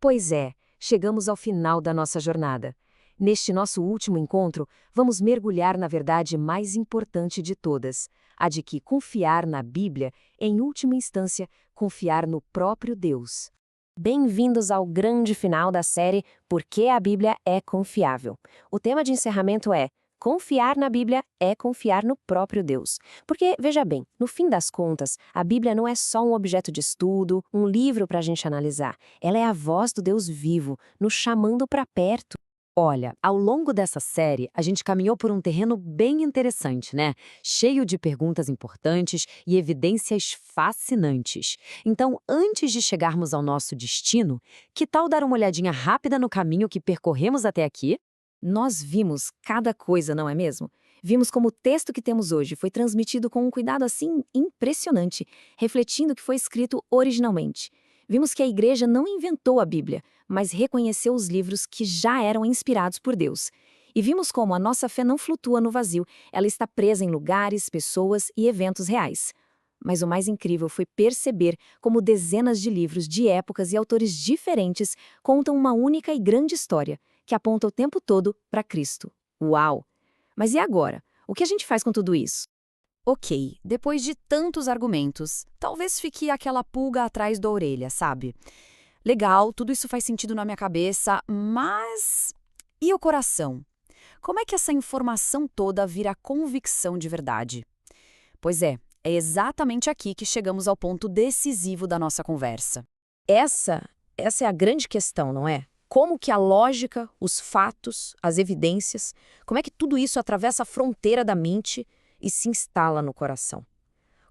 Pois é, chegamos ao final da nossa jornada. Neste nosso último encontro, vamos mergulhar na verdade mais importante de todas, a de que confiar na Bíblia é, em última instância, confiar no próprio Deus. Bem-vindos ao grande final da série Por que a Bíblia é Confiável. O tema de encerramento é confiar na Bíblia é confiar no próprio Deus. Porque, veja bem, no fim das contas, a Bíblia não é só um objeto de estudo, um livro para a gente analisar. Ela é a voz do Deus vivo, nos chamando para perto. Olha, ao longo dessa série, a gente caminhou por um terreno bem interessante, né? Cheio de perguntas importantes e evidências fascinantes. Então, antes de chegarmos ao nosso destino, que tal dar uma olhadinha rápida no caminho que percorremos até aqui? Nós vimos cada coisa, não é mesmo? Vimos como o texto que temos hoje foi transmitido com um cuidado assim impressionante, refletindo o que foi escrito originalmente. Vimos que a igreja não inventou a Bíblia, mas reconheceu os livros que já eram inspirados por Deus. E vimos como a nossa fé não flutua no vazio, ela está presa em lugares, pessoas e eventos reais. Mas o mais incrível foi perceber como dezenas de livros de épocas e autores diferentes contam uma única e grande história, que aponta o tempo todo para Cristo. Uau! Mas e agora? O que a gente faz com tudo isso? Ok, depois de tantos argumentos, talvez fique aquela pulga atrás da orelha, sabe? Legal, tudo isso faz sentido na minha cabeça, mas. E o coração? Como é que essa informação toda vira convicção de verdade? Pois é exatamente aqui que chegamos ao ponto decisivo da nossa conversa. Essa é a grande questão, não é? Como que a lógica, os fatos, as evidências, como é que tudo isso atravessa a fronteira da mente e se instala no coração?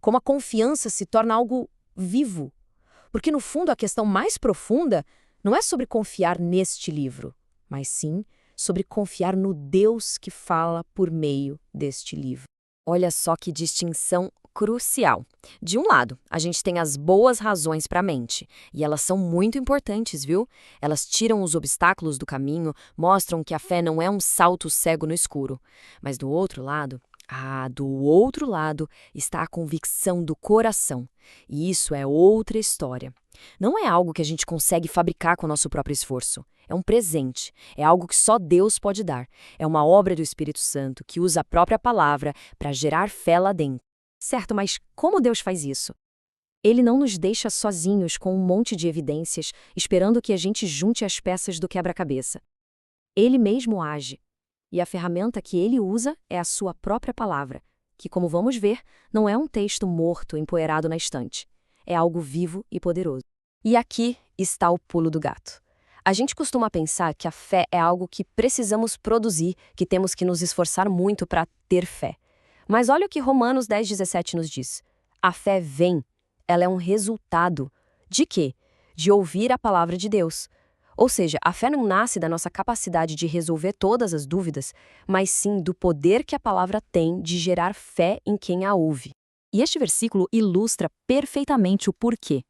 Como a confiança se torna algo vivo? Porque, no fundo, a questão mais profunda não é sobre confiar neste livro, mas sim sobre confiar no Deus que fala por meio deste livro. Olha só que distinção crucial. De um lado, a gente tem as boas razões para a mente, e elas são muito importantes, viu? Elas tiram os obstáculos do caminho, mostram que a fé não é um salto cego no escuro. Mas do outro lado, está a convicção do coração. E isso é outra história. Não é algo que a gente consegue fabricar com o nosso próprio esforço. É um presente. É algo que só Deus pode dar. É uma obra do Espírito Santo que usa a própria palavra para gerar fé lá dentro. Certo, mas como Deus faz isso? Ele não nos deixa sozinhos com um monte de evidências, esperando que a gente junte as peças do quebra-cabeça. Ele mesmo age. E a ferramenta que ele usa é a sua própria palavra, que, como vamos ver, não é um texto morto empoeirado na estante. É algo vivo e poderoso. E aqui está o pulo do gato. A gente costuma pensar que a fé é algo que precisamos produzir, que temos que nos esforçar muito para ter fé. Mas olha o que Romanos 10:17 nos diz. A fé vem, ela é um resultado. De quê? De ouvir a palavra de Deus. Ou seja, a fé não nasce da nossa capacidade de resolver todas as dúvidas, mas sim do poder que a palavra tem de gerar fé em quem a ouve. E este versículo ilustra perfeitamente o porquê.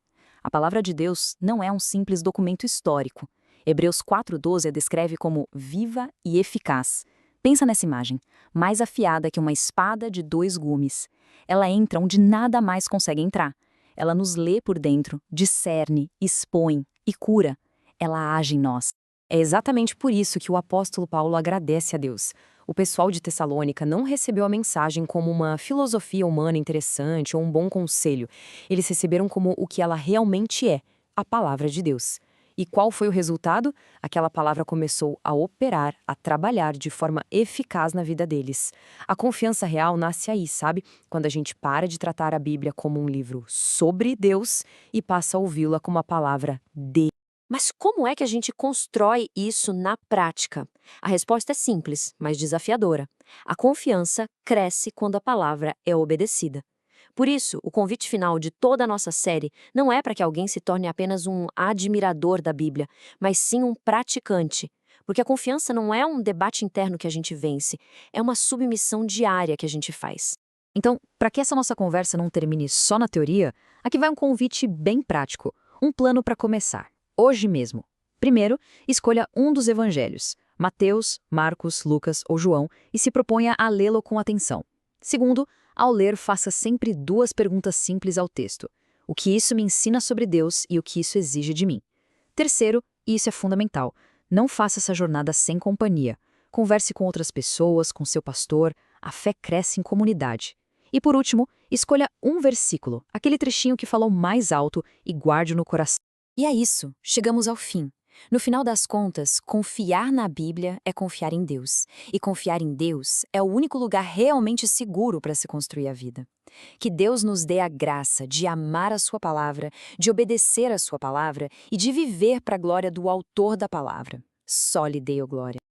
A palavra de Deus não é um simples documento histórico. Hebreus 4:12 a descreve como viva e eficaz. Pensa nessa imagem, mais afiada que uma espada de 2 gumes. Ela entra onde nada mais consegue entrar. Ela nos lê por dentro, discerne, expõe e cura. Ela age em nós. É exatamente por isso que o apóstolo Paulo agradece a Deus. O pessoal de Tessalônica não recebeu a mensagem como uma filosofia humana interessante ou um bom conselho. Eles receberam como o que ela realmente é, a palavra de Deus. E qual foi o resultado? Aquela palavra começou a operar, a trabalhar de forma eficaz na vida deles. A confiança real nasce aí, sabe? Quando a gente para de tratar a Bíblia como um livro sobre Deus e passa a ouvi-la como a palavra de. Mas como é que a gente constrói isso na prática? A resposta é simples, mas desafiadora. A confiança cresce quando a palavra é obedecida. Por isso, o convite final de toda a nossa série não é para que alguém se torne apenas um admirador da Bíblia, mas sim um praticante. Porque a confiança não é um debate interno que a gente vence, é uma submissão diária que a gente faz. Então, para que essa nossa conversa não termine só na teoria, aqui vai um convite bem prático, um plano para começar, hoje mesmo. Primeiro, escolha um dos evangelhos, Mateus, Marcos, Lucas ou João, e se proponha a lê-lo com atenção. Segundo, ao ler, faça sempre 2 perguntas simples ao texto. O que isso me ensina sobre Deus e o que isso exige de mim? Terceiro, E isso é fundamental. Não faça essa jornada sem companhia. Converse com outras pessoas, com seu pastor. A fé cresce em comunidade. E por último, escolha um versículo, aquele trechinho que falou mais alto, e guarde-o no coração. E é isso, chegamos ao fim. No final das contas, confiar na Bíblia é confiar em Deus. E confiar em Deus é o único lugar realmente seguro para se construir a vida. Que Deus nos dê a graça de amar a sua palavra, de obedecer a sua palavra e de viver para a glória do autor da palavra. Só lhe dei a glória.